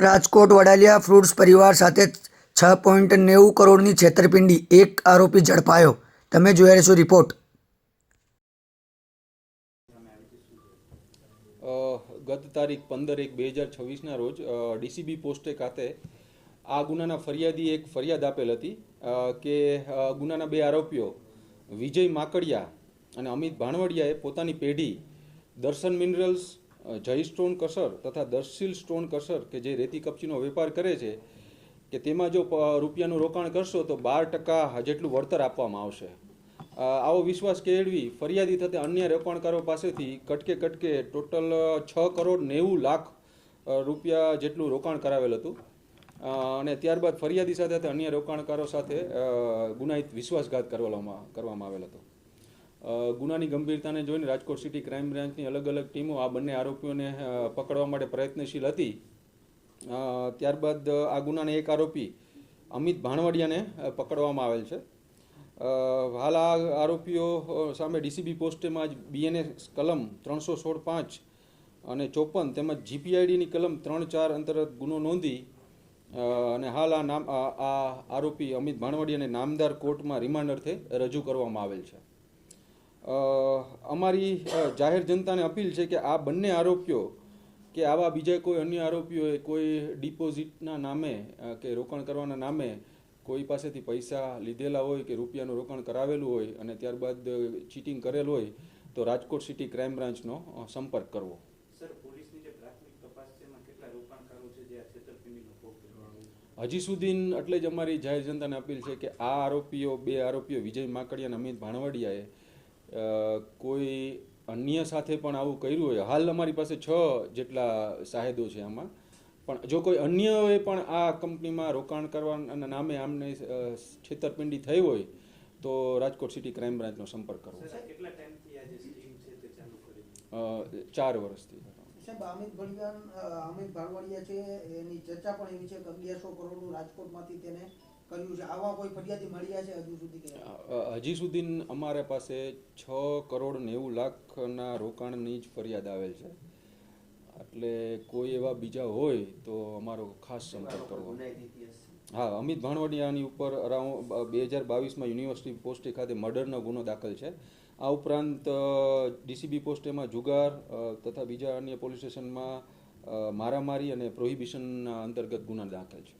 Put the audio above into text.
Rajkot Vadaliya fruits પરિવાર સાથે 6.90 કરોડની છેતરપિંડી, એક આરોપી ઝડપાયો. તમે જોઈ રહેશો રિપોર્ટ. ગત તારીખ 15/1/2026ના રોજ ડીસીબી પોસ્ટે ખાતે આ ગુનાના ફરિયાદી એક ફરિયાદ આપેલ હતી કે ગુનાના બે આરોપીઓ વિજય માકડિયા અને અમિત ભાણવડિયાએ પોતાની પેઢી દર્શન મિનરલ્સ, જય સ્ટોન કસર તથા દર્શીલ સ્ટોન કસર કે જે રેતી કપચીનો વેપાર કરે છે કે તેમાં જો રૂપિયાનું રોકાણ કરશો તો 12% જેટલું વળતર આપવામાં આવશે. આવો વિશ્વાસ કેળવી ફરિયાદી થતા અન્ય રોકાણકારો પાસેથી કટકે ટોટલ 6.90 કરોડ રૂપિયા જેટલું રોકાણ કરાવેલ હતું અને ત્યારબાદ ફરિયાદી સાથે અન્ય રોકાણકારો સાથે ગુનાહિત વિશ્વાસઘાત કરવામાં આવેલ હતો. ગુનાની ગંભીરતાને જોઈને રાજકોટ સિટી ક્રાઇમ બ્રાન્ચની અલગ અલગ ટીમો આ બંને આરોપીઓને પકડવા માટે પ્રયત્નશીલ હતી. ત્યારબાદ આ ગુનાના એક આરોપી અમિત ભાણવડિયાને પકડવામાં આવેલ છે. હાલ આ આરોપીઓ સામે ડીસીબી પોસ્ટેમાં જ બીએનએસ કલમ 316(5) અને 54 તેમજ જીપીઆઈડીની કલમ 3(4) અંતર્ગત ગુનો નોંધી અને હાલ આ આરોપી અમિત ભાણવડિયાને નામદાર કોર્ટમાં રિમાન્ડ અર્થે રજૂ કરવામાં આવેલ છે. અમારી જાહેર જનતાને અપીલ છે કે આ બંને આરોપીઓ કે આવા બીજા કોઈ અન્ય આરોપીઓએ કોઈ ડિપોઝિટના નામે કે રોકાણ કરવાના નામે કોઈ પાસેથી પૈસા લીધેલા હોય કે રૂપિયાનું રોકાણ કરાવેલું હોય અને ત્યારબાદ ચીટિંગ કરેલ હોય તો રાજકોટ સિટી ક્રાઇમ બ્રાન્ચનો સંપર્ક કરવો. સર, પોલીસની જે પ્રાથમિક તપાસ છે એમાં કેટલા રોકાણકારો છે જે આ છેતરપિંડીનો ભોગ બનવાનો? હજી સુધી એટલે જ અમારી જાહેર જનતાને અપીલ છે કે આ બે આરોપીઓ વિજય માકડિયા અને અમિત ભાણવડિયાએ કોઈ અન્ય સાથે પણ આવું કર્યું હોય. હાલ અમારી પાસે 6 જેટલા શાહેદો છે આમાં, પણ જો કોઈ અન્યએ પણ આ કંપનીમાં રોકાણ કરવાના નામે આમને છેતરપિંડી થઈ હોય તો રાજકોટ સિટી ક્રાઇમ બ્રાન્ચનો સંપર્ક કરવો. કેટલા ટાઈમથી આ જે સ્કીમ છે તે ચાલુ કરી? 4 વર્ષથી. સાહેબ, અમિત ભાણવડિયા છે એની ચર્ચા પણ એવી છે કે 1100 કરોડનું રાજકોટમાંથી તેને કર્યું છે. આવા કોઈ ફરિયાદી મળ્યા છે હજુ સુધી? હજી સુધી અમારા પાસે 6.90 કરોડ રોકાણની જ ફરિયાદ આવેલ છે. એટલે કોઈ એવા બીજા હોય તો અમારો ખાસ સંપર્ક કરવો. હા, અમિત ભાણવડિયાની ઉપર અરાઉન્ડ 2022માં યુનિવર્સિટી પોસ્ટે ખાતે મર્ડરનો ગુનો દાખલ છે. આ ઉપરાંત ડીસીબી પોસ્ટેમાં જુગાર તથા બીજા અન્ય પોલીસ સ્ટેશનમાં મારામારી અને પ્રોહિબિશનના અંતર્ગત ગુના દાખલ છે.